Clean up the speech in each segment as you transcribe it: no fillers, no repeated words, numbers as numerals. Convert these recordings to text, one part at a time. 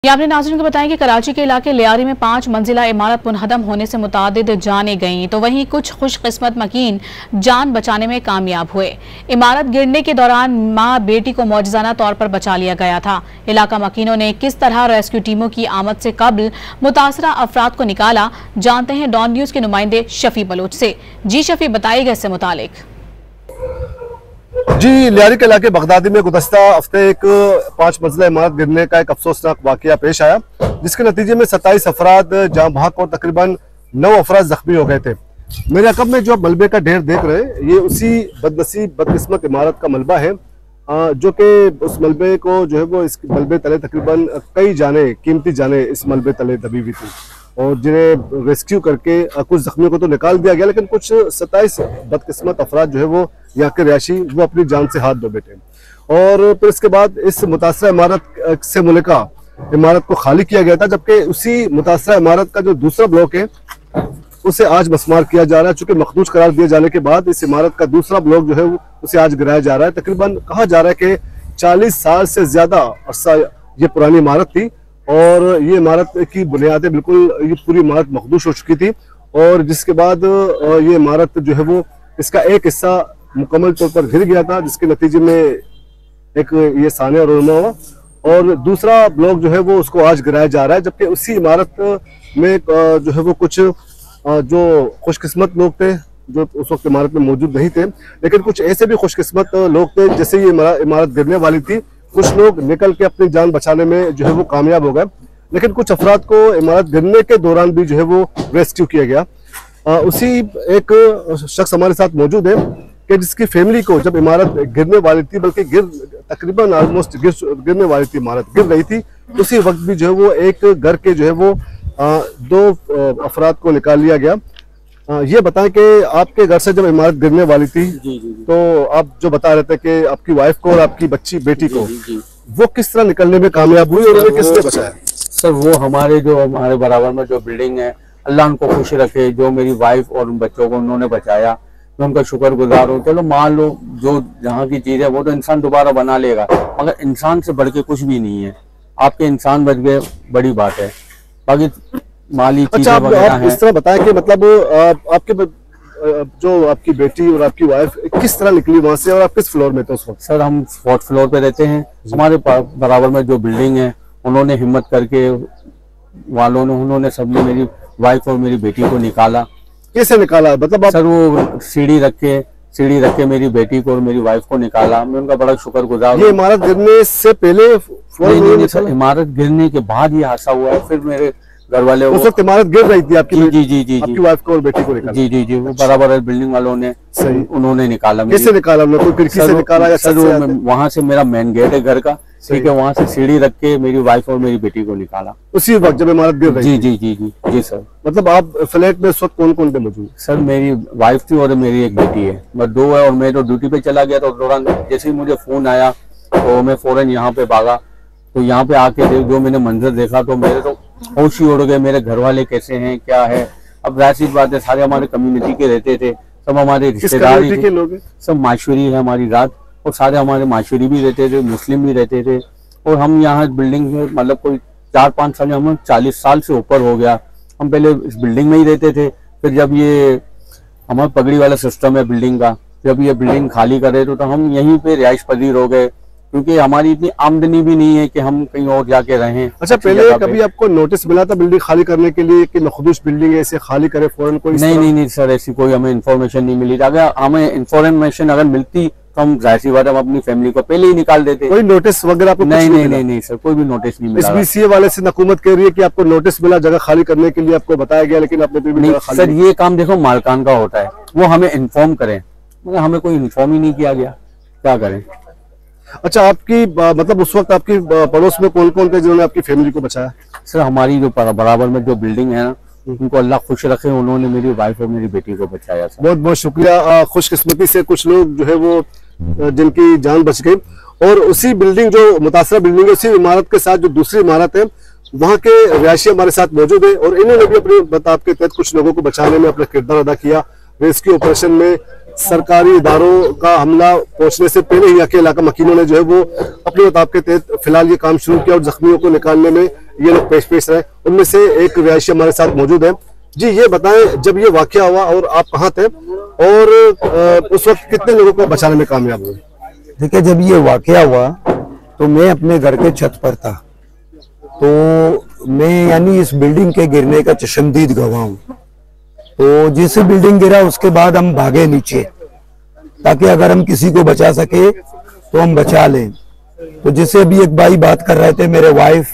ये आपने नाज़रीन को बताया कि कराची के इलाके लियारी में 5 मंजिला इमारत मुनहदम होने से मुतादिद जाने गईं, तो वहीं कुछ खुशकिस्मत मकीन जान बचाने में कामयाब हुए। इमारत गिरने के दौरान मां बेटी को मौजज़ाना तौर पर बचा लिया गया था। इलाका मकीनों ने किस तरह रेस्क्यू टीमों की आमद से कबल मुतासरा अफराद को निकाला, जानते हैं डॉन न्यूज़ के नुमाइंदे शफी बलोच से। जी शफी, बताइएगा इससे मुतालिक। जी, लियारी के इलाके बगदादी में गुज़श्ता हफ्ते एक 5 मंजिला इमारत गिरने का एक अफसोसनाक वाकया पेश आया, जिसके नतीजे में 27 अफराद जाँ बहक और तकरीबन 9 अफराद जख्मी हो गए थे। मेरे अकब में जो मलबे का ढेर देख रहे हैं, ये उसी बदनसीब बदकिस्मत इमारत का मलबा है, जो कि उस मलबे को जो है वो इस मलबे तले तकरीबन कई जाने कीमती जाने इस मलबे तले दबी हुई थी और जिन्हें रेस्क्यू करके कुछ जख्मियों को तो निकाल दिया गया, लेकिन कुछ 27 बदकिस्मत अफराद जो है वो यहाँ के रिहायशी वो अपनी जान से हाथ धो बैठे। और फिर इसके बाद इस मुतासरा इमारत से मुल्का इमारत को खाली किया गया था, जबकि उसी मुतासरा इमारत का जो दूसरा ब्लॉक है उसे आज मस्मार किया जा रहा है। चूंकि मखदूज करार दिए जाने के बाद इस इमारत का दूसरा ब्लॉक जो है उसे आज गिराया जा रहा है। तकरीबन कहा जा रहा है कि 40 साल से ज्यादा अरसा ये पुरानी इमारत थी और ये इमारत की बुनियादें बिल्कुल ये पूरी इमारत मखदूश हो चुकी थी, और जिसके बाद ये इमारत जो है वो इसका एक हिस्सा मुकम्मल तौर पर गिर गया था, जिसके नतीजे में एक ये साने रोना हुआ और दूसरा ब्लॉक जो है वो उसको आज गिराया जा रहा है। जबकि उसी इमारत में जो है वो कुछ जो खुशकिस्मत लोग थे जो उस वक्त इमारत में मौजूद नहीं थे, लेकिन कुछ ऐसे भी खुशकिस्मत लोग थे जैसे ये इमारत गिरने वाली थी, कुछ लोग निकल के अपनी जान बचाने में जो है वो कामयाब हो गए, लेकिन कुछ अफराद को इमारत गिरने के दौरान भी जो है वो रेस्क्यू किया गया। उसी एक शख्स हमारे साथ मौजूद है कि जिसकी फैमिली को जब इमारत गिरने वाली थी, बल्कि तकरीबन ऑलमोस्ट गिरने वाली थी, इमारत गिर रही थी, उसी वक्त भी जो है वो एक घर के जो है वो 2 अफराद को निकाल लिया गया। ये बताएं कि आपके घर से जब इमारत गिरने वाली थी तो आप जो बता रहे थे कि आपकी वाइफ को और आपकी बेटी को वो किस तरह निकलने में कामयाब हुई और उन्हें किसने बचाया? सर, वो हमारे बराबर में जो बिल्डिंग है, अल्लाह उनको खुश रखे, जो मेरी वाइफ और बच्चों को उन्होंने बचाया, मैं उनका शुक्रगुजार हूँ। चलो मान लो जो जहाँ की चीज है वो तो इंसान दोबारा बना लेगा, मगर इंसान से बढ़ के कुछ भी नहीं है। आपके इंसान बच गए, बड़ी बात है, बाकी माली चीजें वगैरह हैं। इस तरह बताया कि मतलब आपके जो आपकी बेटी और आपकी वाइफ किस तरह निकली वहां से और आप किस फ्लोर में थे उस वक्त? सर, हम 4th फ्लोर पे रहते हैं। हमारे बराबर में जो बिल्डिंग है उन्होंने हिम्मत करके उन्होंने सबने मेरी वाइफ और मेरी बेटी को निकाला। कैसे निकाला? मतलब सर, वो सीढ़ी रख के मेरी बेटी को और मेरी वाइफ को निकाला। मैं उनका बड़ा शुक्रगुजार हूँ। ये इमारत गिरने से पहले? नहीं सर, इमारत गिरने के बाद ये हादसा हुआ है। फिर मेरे घर वाले उस वक्त इमारत गिर रही थी आपकी? जी आपकी वाइफ को और बेटी को निकाला? जी वो बराबर बिल्डिंग वालों ने सही उन्होंने निकाला। कैसे निकाला? कोई खिड़की से निकाला या सर वहाँ से मेरा मेन गेट है घर का, ठीक है, वहाँ से सीढ़ी रख के मेरी वाइफ और मेरी बेटी को निकाला उसी वक्त जब इमारत गिर रही थी? जी सर। मतलब आप फ्लैट में उस वक्त कौन कौन थे मौजूद? सर, मेरी वाइफ थी और मेरी एक बेटी है, बस 2 है। और मैं तो ड्यूटी पे चला गया, तो दौरान जैसे ही मुझे फोन आया तो मैं फौरन यहाँ पे भागा। तो यहाँ पे आके जो मैंने मंजर देखा तो मेरे तो होश ही उड़ गए। मेरे घर वाले कैसे हैं, क्या है? अब जाहिर सी बात है, सारे हमारे कम्युनिटी के रहते थे, सब हमारे रिश्तेदार के लोग हैं, सब माशूरी है हमारी रात, और सारे हमारे माशूरी भी रहते थे, मुस्लिम भी रहते थे। और हम यहाँ बिल्डिंग में मतलब कोई 4-5 साल, हम 40 साल से ऊपर हो गया, हम पहले इस बिल्डिंग में ही रहते थे। फिर जब ये हमारा पगड़ी वाला सिस्टम है बिल्डिंग का, जब ये बिल्डिंग खाली करे तो हम यहीं पे रिहाइश पजीर हो गए, क्योंकि हमारी इतनी आमदनी भी नहीं है कि हम कहीं और जाके रहें। अच्छा, पहले कभी आपको नोटिस मिला था बिल्डिंग खाली करने के लिए कि मखदूश बिल्डिंग है, इसे खाली करे फौरन? कोई नहीं सर, ऐसी कोई हमें इन्फॉर्मेशन नहीं मिली। अगर हमें इन्फॉर्मेशन अगर मिलती तो हम जाहिर सी बात है हम अपनी फैमिली को पहले ही निकाल देते। कोई नोटिस वगैरह आपको? नहीं सर, कोई भी नोटिस नहीं मिला। BCA वाले से हुकूमत कह रही है कि आपको नोटिस मिला, जगह खाली करने के लिए आपको बताया गया, लेकिन आपने नहीं सर, ये काम देखो मालकान का होता है, वो हमें इन्फॉर्म करें, मगर हमें कोई इन्फॉर्म ही नहीं किया गया, क्या करें? अच्छा, आपकी मतलब उस वक्त आपकी पड़ोस में कौन कौन थे जिन्होंने आपकी फैमिली को बचाया? सर, हमारी जो बराबर में जो बिल्डिंग है ना, उनको अल्लाह खुश रखे, उन्होंने मेरी वाइफ और मेरी बेटी को बचाया। सर, बहुत बहुत शुक्रिया। खुशकिस्मती से कुछ लोग जो है वो जिनकी जान बच गई, और उसी बिल्डिंग जो मुतासरा बिल्डिंग है, उसी इमारत के साथ जो दूसरी इमारत है, वहाँ के रिहायशी हमारे साथ मौजूद है, और इन्होंने भी अपने बताव के तहत कुछ लोगों को बचाने में अपना किरदार अदा किया। रेस्क्यू ऑपरेशन में सरकारी इदारों का हमला पहुंचने से पहले ही यहाँ के इलाका मकीनों ने जो है वो अपने मुताब के तहत फिलहाल ये काम शुरू किया और जख्मियों को निकालने में ये लोग पेश रहे। उनमें से एक रिहायशी हमारे साथ मौजूद है। जी, ये बताएं, जब ये वाकया हुआ और आप कहाँ थे और उस वक्त कितने लोगों को बचाने में कामयाब हुए? देखिए, जब ये वाकया हुआ तो मैं अपने घर के छत पर था, तो मैं यानी इस बिल्डिंग के गिरने का चश्मदीद गवाह हूँ। तो जैसे बिल्डिंग गिरा उसके बाद हम भागे नीचे ताकि अगर हम किसी को बचा सके तो हम बचा लें। तो जैसे अभी एक भाई बात कर रहे थे, मेरे वाइफ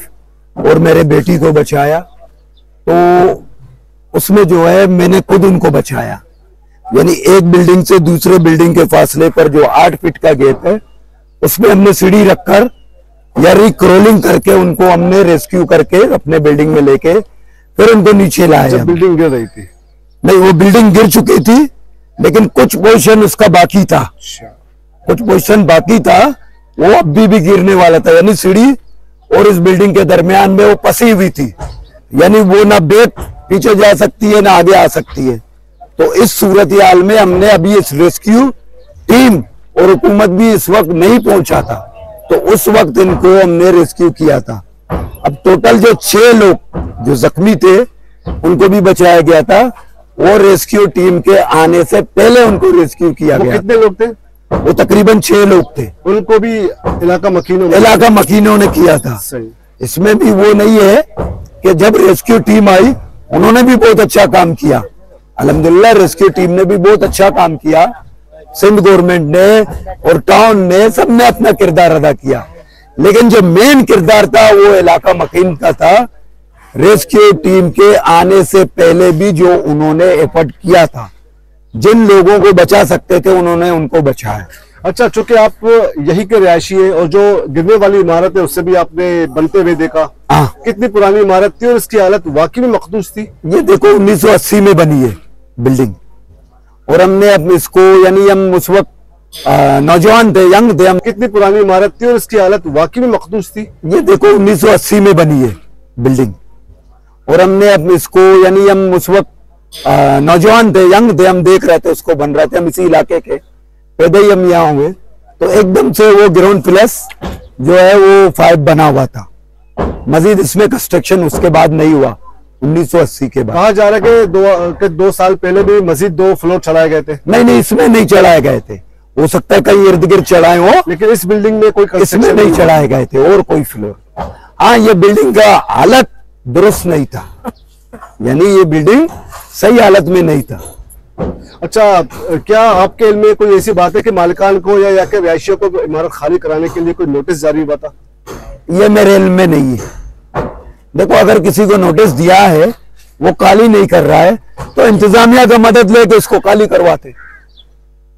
और मेरे बेटी को बचाया, तो उसमें जो है मैंने खुद उनको बचाया। यानी एक बिल्डिंग से दूसरे बिल्डिंग के फासले पर जो 8 फीट का गैप है उसमें हमने सीढ़ी रखकर या रिक्रोलिंग करके उनको हमने रेस्क्यू करके अपने बिल्डिंग में लेके फिर उनको नीचे लाया। बिल्डिंग गिर रही थी? नहीं, वो बिल्डिंग गिर चुकी थी लेकिन कुछ पोजीशन उसका बाकी था, कुछ पोजीशन बाकी था, वो अभी भी गिरने वाला था। यानी सीढ़ी और इस बिल्डिंग के दरमियान में वो फंसी हुई थी, यानी वो ना बैक पीछे जा सकती है ना आगे आ सकती है। तो इस सूरत हाल में हमने अभी इस रेस्क्यू टीम और हुकूमत भी इस वक्त नहीं पहुंचा था, तो उस वक्त इनको हमने रेस्क्यू किया था। अब टोटल जो 6 लोग जो जख्मी थे उनको भी बचाया गया था और रेस्क्यू टीम के आने से पहले उनको रेस्क्यू किया गया। कितने लोग थे? वो तकरीबन 6 लोग थे। उनको भी इलाका मकीनों ने किया था। सही। इसमें भी वो नहीं है कि जब रेस्क्यू टीम आई उन्होंने भी बहुत अच्छा काम किया। अल्हम्दुलिल्लाह रेस्क्यू टीम ने भी बहुत अच्छा काम किया। सिंध गवर्नमेंट ने और टाउन ने सबने अपना किरदार अदा किया, लेकिन जो मेन किरदार था वो इलाका मकीन का था। रेस्क्यू टीम के आने से पहले भी जो उन्होंने एफर्ट किया था, जिन लोगों को बचा सकते थे उन्होंने उनको बचाया। अच्छा, चूंकि आप यही के रिहायशी है और जो गिरने वाली इमारत है उससे भी आपने बनते हुए देखा, कितनी पुरानी इमारत थी और इसकी हालत वाकई में मखदूस थी? ये देखो 1980 में बनी है बिल्डिंग और हमने अब इसको, यानी हम उस वक्त नौजवान थे, यंग थे हम। कितनी पुरानी इमारत थी और इसकी हालत वाकई में मखदूस थी? ये देखो 1980 में बनी है बिल्डिंग और हमने अब इसको, यानी हम उस वक्त नौजवान थे, यंग थे, हम देख रहे थे उसको बन रहे थे। हम इसी इलाके के पैदा ही हम यहाँ हुए, तो एकदम से वो ग्राउंड प्लस जो है वो 5 बना हुआ था। मजीद इसमें कंस्ट्रक्शन उसके बाद नहीं हुआ 1980 के बाद। कहा जा रहा है कि 2 साल पहले भी मजीद 2 फ्लोर चढ़ाए गए थे। नहीं, इसमें नहीं चढ़ाए गए थे। हो सकता है कहीं इर्द गिर्द चढ़ाए हो, लेकिन इस बिल्डिंग में कोई इसमें नहीं चढ़ाए गए थे और कोई फ्लोर। हाँ, ये बिल्डिंग का हालत दुरुस्त नहीं था, यानी ये बिल्डिंग सही हालत में नहीं था। अच्छा, क्या आपके इल्म में कोई ऐसी बात है कि मालिकान को या के रिहायशियों को इमारत खाली कराने के लिए कोई नोटिस जारी हुआ था? ये मेरे इल्म में नहीं है। देखो, अगर किसी को नोटिस दिया है वो खाली नहीं कर रहा है तो इंतजामिया का मदद लेके इसको खाली करवाते।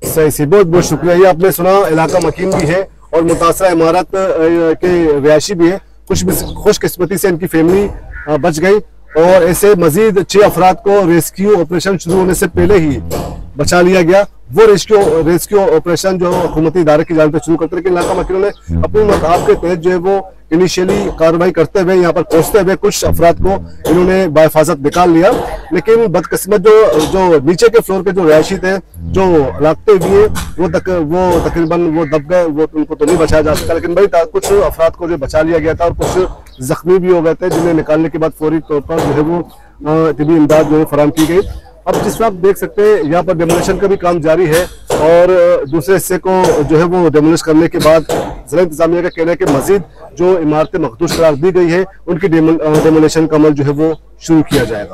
सही, बहुत बहुत शुक्रिया। ये आपने सुना, इलाका मकीन भी है और मुतासरा इमारत के रिहायशी भी है। खुशकिस्मती से इनकी फैमिली बच गई और ऐसे मजीद 6 अफराद को रेस्क्यू ऑपरेशन शुरू होने से पहले ही बचा लिया गया। वो रेस्क्यू ऑपरेशन जो हुकूमती इदारे की जानिब से शुरू करते, लेकिन इलाका मकीनों ने अपने मताब के तहत जो है वो इनिशियली कार्रवाई करते हुए यहाँ पर पहुंचते हुए कुछ अफराद को इन्होंने बाहिफाजत निकाल लिया। लेकिन बदकिस्मत जो नीचे के फ्लोर के जो रिहायशी थे, जो लागते हुए वो तकरीबन वो दब गए, वो उनको तो नहीं बचाया जा सका। लेकिन भाई कुछ अफराद को जो बचा लिया गया था और कुछ जख्मी भी हो गए थे, जिन्हें निकालने के बाद फौरी तौर पर जो है वो तिबी इमदाद जो है फराहम की गई। अब जिस वक्त देख सकते हैं यहाँ पर डेमोलेशन का भी काम जारी है और दूसरे हिस्से को जो है वो डेमोलिश करने के बाद जिला इंतजामिया का कहना है कि मजीद जो इमारतें मखदूश करार दी गई है उनकी डेमोलेशन का अमल जो है वो शुरू किया जाएगा।